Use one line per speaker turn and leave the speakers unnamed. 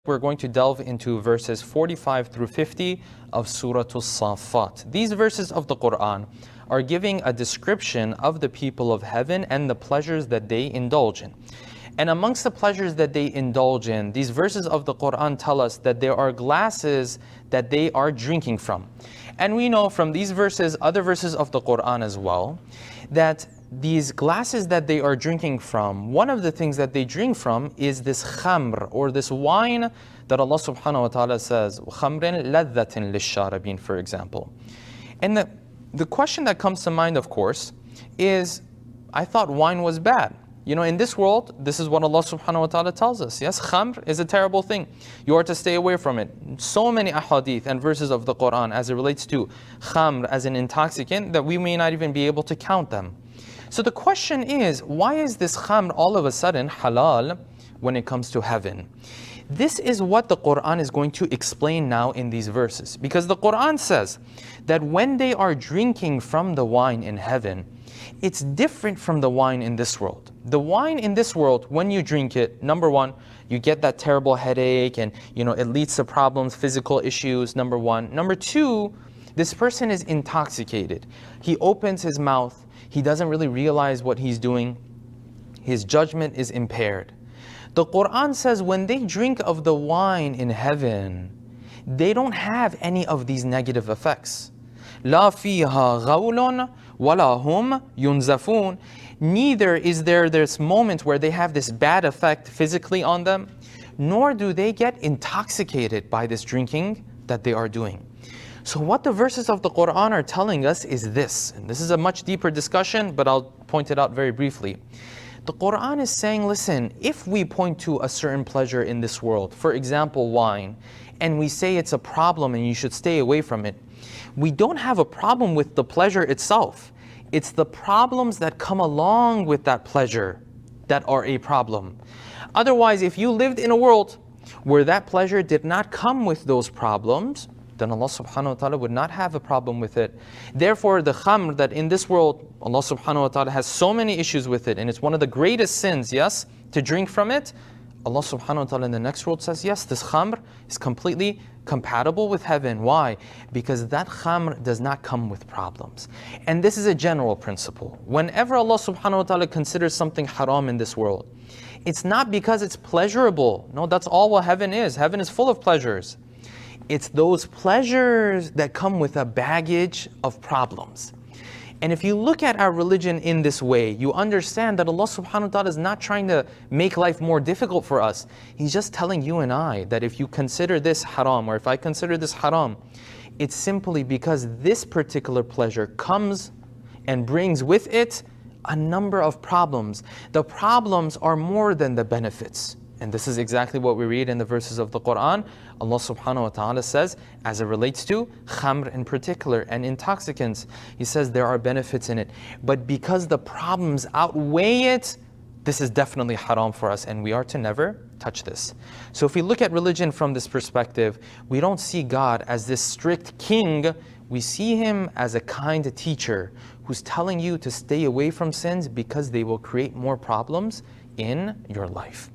We're going to delve into verses 45 through 50 of Surah As-Saffat. These verses of the Quran are giving a description of the people of heaven and the pleasures that they indulge in. And amongst the pleasures that they indulge in, these verses of the Quran tell us that there are glasses that they are drinking from. And we know from these verses, other verses of the Quran as well, that these glasses that they are drinking from, one of the things that they drink from is this khamr, or this wine that Allah subhanahu wa ta'ala says, خَمْرٍ لَذَّةٍ لِلشَّارِبِينَ, for example. And the question that comes to mind, of course, is, I thought wine was bad. You know, in this world, this is what Allah subhanahu wa ta'ala tells us. Yes, khamr is a terrible thing. You are to stay away from it. So many ahadith and verses of the Quran as it relates to khamr as an intoxicant that we may not even be able to count them. So the question is, why is this khamr all of a sudden halal when it comes to heaven? This is what the Quran is going to explain now in these verses. Because the Quran says that when they are drinking from the wine in heaven, it's different from the wine in this world. The wine in this world, when you drink it, number one, you get that terrible headache and it leads to problems, physical issues, number one. Number two, this person is intoxicated. He opens his mouth. He doesn't really realize what he's doing. His judgment is impaired. The Quran says when they drink of the wine in heaven, they don't have any of these negative effects. لا فيها غول ولا هم ينزفون. Neither is there this moment where they have this bad effect physically on them, nor do they get intoxicated by this drinking that they are doing. So what the verses of the Quran are telling us is this, and this is a much deeper discussion, but I'll point it out very briefly. The Quran is saying, listen, if we point to a certain pleasure in this world, for example, wine, and we say it's a problem and you should stay away from it, we don't have a problem with the pleasure itself. It's the problems that come along with that pleasure that are a problem. Otherwise, if you lived in a world where that pleasure did not come with those problems, then Allah subhanahu wa ta'ala would not have a problem with it. Therefore, the khamr that in this world, Allah subhanahu wa ta'ala has so many issues with it, and it's one of the greatest sins, yes, to drink from it. Allah subhanahu wa ta'ala in the next world says, yes, this khamr is completely compatible with heaven. Why? Because that khamr does not come with problems. And this is a general principle. Whenever Allah subhanahu wa ta'ala considers something haram in this world, it's not because it's pleasurable. No, that's all what heaven is. Heaven is full of pleasures. It's those pleasures that come with a baggage of problems. And if you look at our religion in this way, you understand that Allah subhanahu wa ta'ala is not trying to make life more difficult for us. He's just telling you and I that if you consider this haram, or if I consider this haram, it's simply because this particular pleasure comes and brings with it a number of problems. The problems are more than the benefits. And this is exactly what we read in the verses of the Quran. Allah subhanahu wa ta'ala says, as it relates to khamr in particular and intoxicants, He says there are benefits in it. But because the problems outweigh it, this is definitely haram for us, and we are to never touch this. So if we look at religion from this perspective, we don't see God as this strict king. We see Him as a kind teacher who's telling you to stay away from sins because they will create more problems in your life.